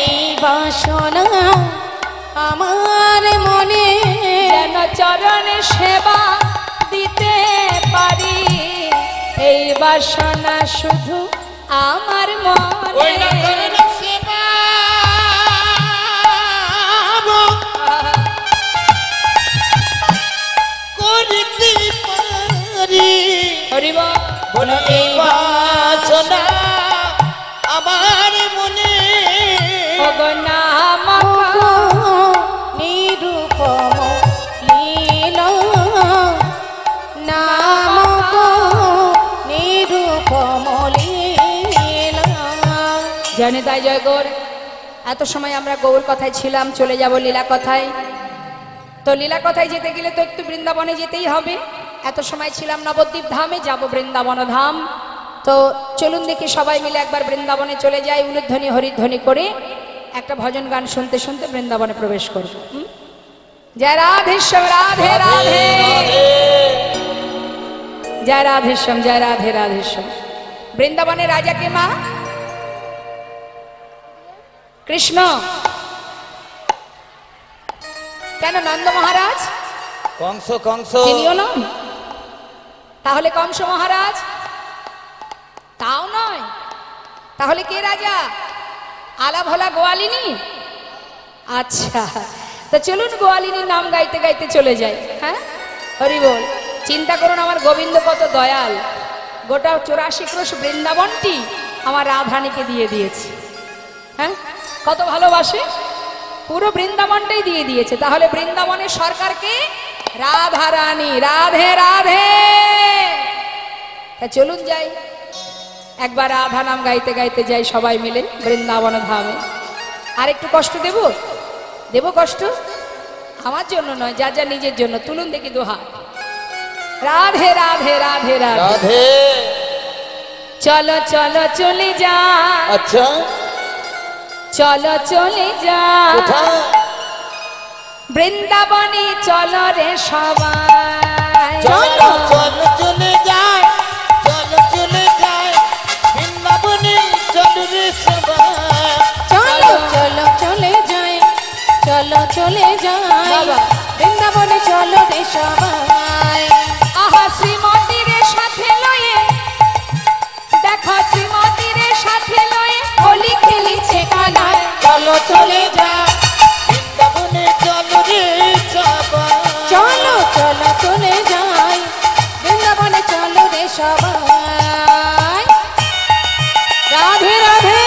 এই বাসনা আমার মনে যেন চরণে সেবা দিতে পারি, এই বাসনা শুধু আমার ওই না মনে। চরণ সেবা করিতে পারি, হরিব বলে এই বাসনা আমার মনে। অগনামক নিরূপম লীলা নামক নিরূপম লীলা। জানে তাই জয় গৌর। এত সময় আমরা গৌর কথায় ছিলাম, চলে যাব লীলা কথায়। তো লীলা কথায় যেতে গেলে তো একটু বৃন্দাবনে যেতেই হবে। এত সময় ছিলাম নবদ্বীপ ধামে, যাব বৃন্দাবন ধাম। তো চলুন দেখি সবাই মিলে একবার বৃন্দাবনে চলে যাই, উলুধ্বনি হরিধ্বনি করে একটা ভজন গান শুনতে শুনতে বৃন্দাবনে প্রবেশ করব। জয় রাধেশ্যাম, রাধে রাধে, জয় রাধেশ্যাম, জয় রাধে রাধেশ্যাম। বৃন্দাবনের রাজা কে মা? কৃষ্ণ। কেন নন্দ মহারাজ? কংস কংস তিনিও নন। তাহলে কংস মহারাজ? তাও নয়। তাহলে কে রাজা? আলা ভোলা গোয়ালিনী। আচ্ছা, তো চলুন গোয়ালিনীর নাম গাইতে গাইতে চলে যাই। হ্যাঁ, হরি বল। চিন্তা করুন আমার গোবিন্দ কত দয়াল, গোটা 84 ক্রোশ বৃন্দাবনটি আমার রাধারানীকে দিয়ে দিয়েছে। হ্যাঁ, কত ভালোবাসে, পুরো বৃন্দাবনটাই দিয়ে দিয়েছে। তাহলে বৃন্দাবনের সরকারকে রাধারানী, রাধে রাধে। তা চলুন যাই, একবার রাধা নাম গাইতে গাইতে যাই সবাই মিলে বৃন্দাবন ধামে। আর একটু কষ্ট দেব? দেব কষ্ট? আমার জন্য নয়, যা যা নিজের জন্য। তুলুন দেখি দুহাত। রাধে রাধে রাধে রাধে, রাধে। চলো চলো চলে যা, আচ্ছা চলো চলে যা কোথায়? বৃন্দাবনে চলো রে সবাই। চলো চলো চলে যায়, চলো চলে যায় বৃন্দাবনে, চলো রে সবাই। চলো চলো চলে যাই, চলো চলে যাই বাবা। বৃন্দাবনে, চলো রে সবাই। আহা শ্রীমতীর সাথে লয়ে, দেখো শ্রীমতীর সাথে লয়ে হোলি খেলিছে কানায়। চলো চলে যায় বৃন্দাবনে, চলো রে সবাই। চলো চলো চলে যাই বৃন্দাবনে, চলো রে সবাই। রাধে রাধে,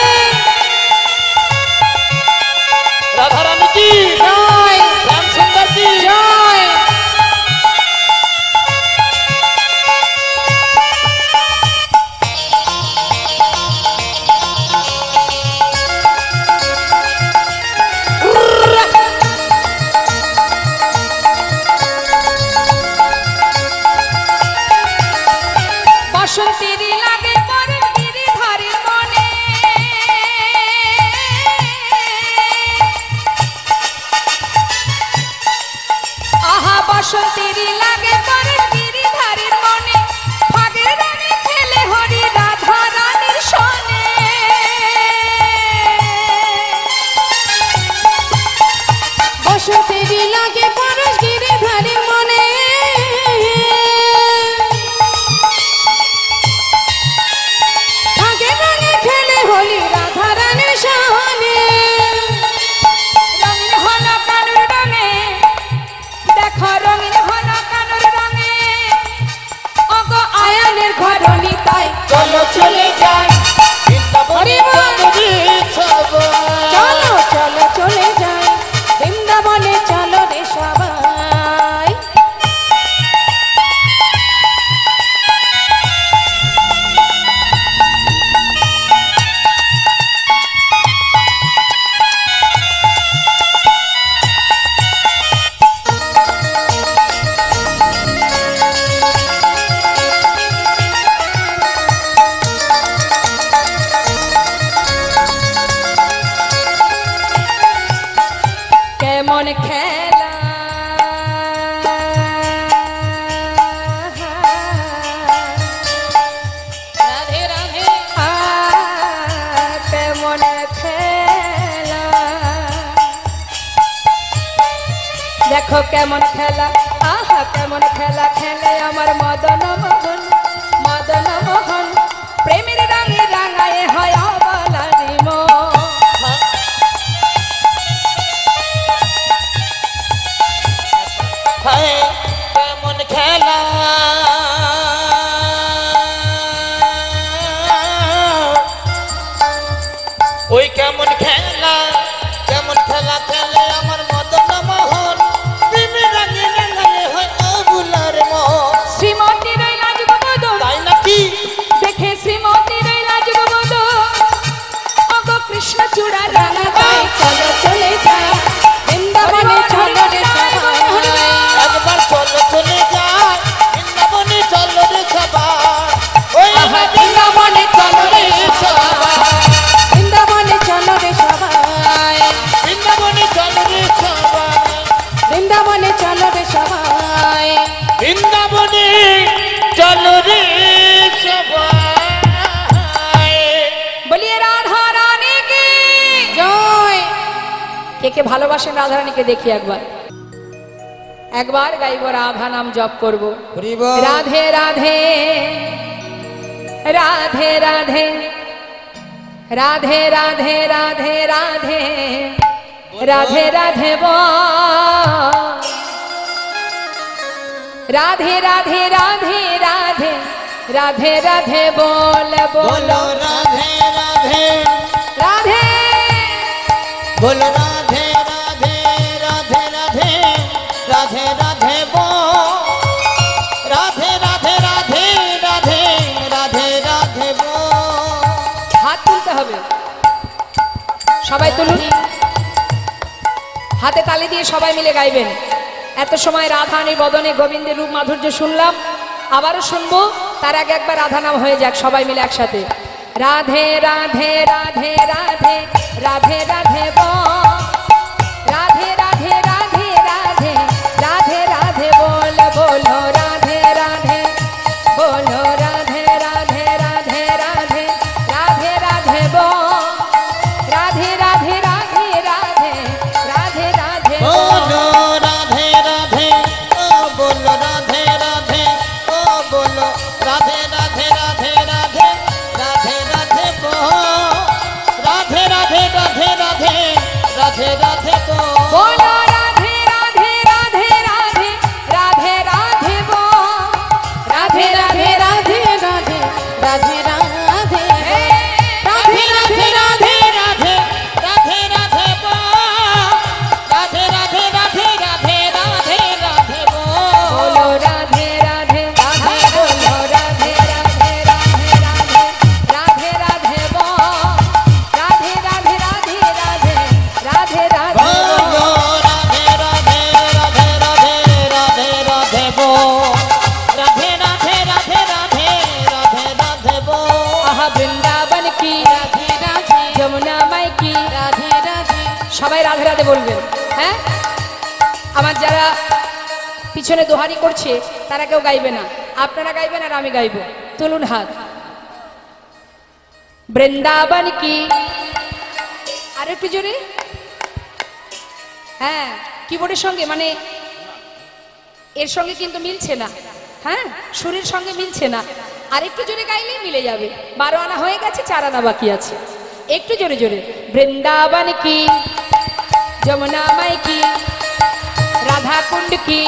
রাধারানী কি জয় শ্যাম সুন্দর কি জয়। দেরি লাগে তোর গিরিধারীর মনে ফাগের রঙে খেলে হরি রাধা রানীর সনে বসন্তেরই লাগে পরশ গিরিধারীর মনে ফাগের রঙে খেলে হলি রাধা রানীর সনে রঙিন হলো কানুর রঙে দেখো রঙিন হলো কানুর রঙে ওগো আয়ানের ঘরণী তাই চলো চলে যাই হরি বল। চলো চলো চলে যাই বৃন্দাবনে চলো রে সবাই কেমন খেলা রাধে রাধে কেমন খেলা দেখো কেমন খেলা আহা কেমন খেলা খেলে আমার মদন মোহন মদন মোহন প্রেমের রঙে রাঙায় হয় অবলারি মন হায় কেমন খেলা ওই কেমন খেলা খেলে আমার মদন মোহন প্রেমে রাঙে রাঙায় হয় অবুলার মন শ্রীমতী রইলা যুগবদন তাই নাকি দেখে শ্রীমতী রইলা যুগবদন ওগো কৃষ্ণ চূড়া রাঙা গায় চলো চলে যাই বৃন্দাবনে চলো রে সবাই একবার চলো চলে যায় বৃন্দাবনে চলো রে সবাই ওই আহা বৃন্দাবনে চলো রে সবাই বৃন্দাবনে চলো রে সবাই বৃন্দাবনে চলো রে সবাই বৃন্দাবনে চলো রে সবাই বৃন্দাবনে চলো রে সবাই বলিয়ে রাধা রানী কি জয় কে কে ভালোবাসেন রাধা রানীকে দেখি একবার একবার গাইব রাধা নাম জপ করব রাধে রাধে রাধে রাধে রাধে রাধে রাধে রাধে রাধে রাধে বল রাধে রাধে রাধে রাধে রাধে রাধে বল बोलो বল राधे राधे রাধে बोलो राधे राधे राधे राधे राधे राधे बो राधे राधे राधे राधे राधे राधे बो হাত তুলতে হবে সবাই তুলুন হাতে তালি দিয়ে সবাই মিলে গাইবেন এত সময় রাধারানীর বদনে গোবিন্দের রূপ মাধুর্য শুনলাম আবারও শুনবো তার আগে একবার রাধা নাম হয়ে যাক সবাই মিলে একসাথে রাধে রাধে রাধে রাধে রাধে রাধে বল রাধে রাধে রাধে রাধে রাধে রাধে বল বলো রাধে রাধে বলো রাধে রাধে রাধে রাধে রাধে রাধে বল রাধে রাধে রাধে রাধে রাধে রাধে बोलो राधे राधे ओ बोलो राधे राधे ओ बोलो राधे राधे राधे राधे राधे राधे बो राधे राधे राधे राधे राधे राधे बो बोलो राधे राधे राधे राधे राधे राधे बोल राधे राधे राधे राधे राधे राधे हे राधे राधे राधे राधे राधे राधे बो राधे राधे राधे राधे राधे राधे बो बोलो राधे राधे राधे बोलो राधे राधे राधे राधे राधे राधे बोल राधे राधे राधे राधे राधे राधे बोलो राधे राधे राधे राधे राधे राधे बो राधे राधे राधे राधे राधे राधे बो आहा वृंदावन की राधे राधे যমুনা মাই की राधे राधे সবাই রাধে রাধে বলবেন হ্যাঁ আমার যারা পিছনে দোহারি করছে তারা কেউ গাইবে না, আপনারা গাইবেন আর আমি গাইব। তুলুন হাত। বৃন্দাবন কি, আর একটু জোরে, হ্যাঁ কিবোর্ডের সঙ্গে মানে এর সঙ্গে কিন্তু মিলছে না, হ্যাঁ সুরের সঙ্গে মিলছে না, আর একটু জোরে গাইলেই মিলে যাবে। 12 আনা হয়ে গেছে, 4 আনা বাকি আছে, একটু জোরে জোরে। বৃন্দাবন কি, যমুনা মাই কি, राधा कुंड की,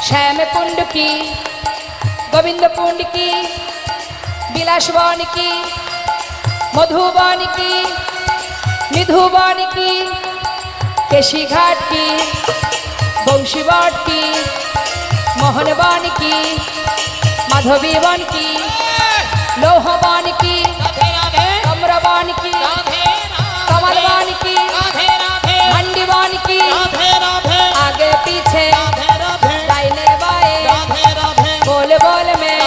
श्याम कुंड की, गोविंद कुंड की, बिलासवन की, मधुबन की, निधुबन की, केशी घाट की, बंशीवाट की, मोहनवन की, माधवीवन की, लोहवन की, कमरवन की, कमलवन की, मंडीवन की, आगे पीछे दाहिने बाएं बोल बोल में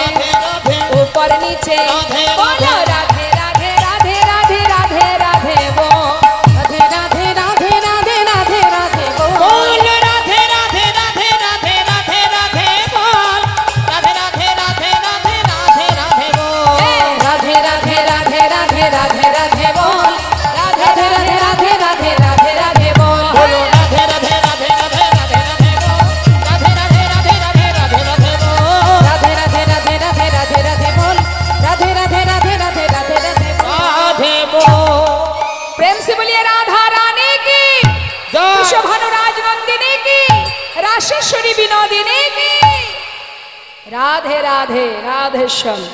ऊपर नीचे बोलो राधे राधे राधे राधे राधे राधे वो राधे राधे राधे राधे राधे राधे बोल बोल राधे राधे राधे राधे राधे राधे बोल राधे राधे राधे राधे राधे राधे बोल राधे राधे राधे राधे राधे राधे बोल राधे राधे राधे राधे राधे राधे बोल बोलो राधे राधे राधे राधे राधे राधे बोल राधे राधे राधे राधे राधे राधे बोल राधे राधे राधे राधे राधे राधे बोल राधे राधे राधे राधे राधे राधे बोल राधे बोल। प्रेम से बोलिए राधा रानी की, जय। विश्वभानुराज नंदिनी की, राशेश्वरी विनोदिनी की। राधे राधे राधे श्याम।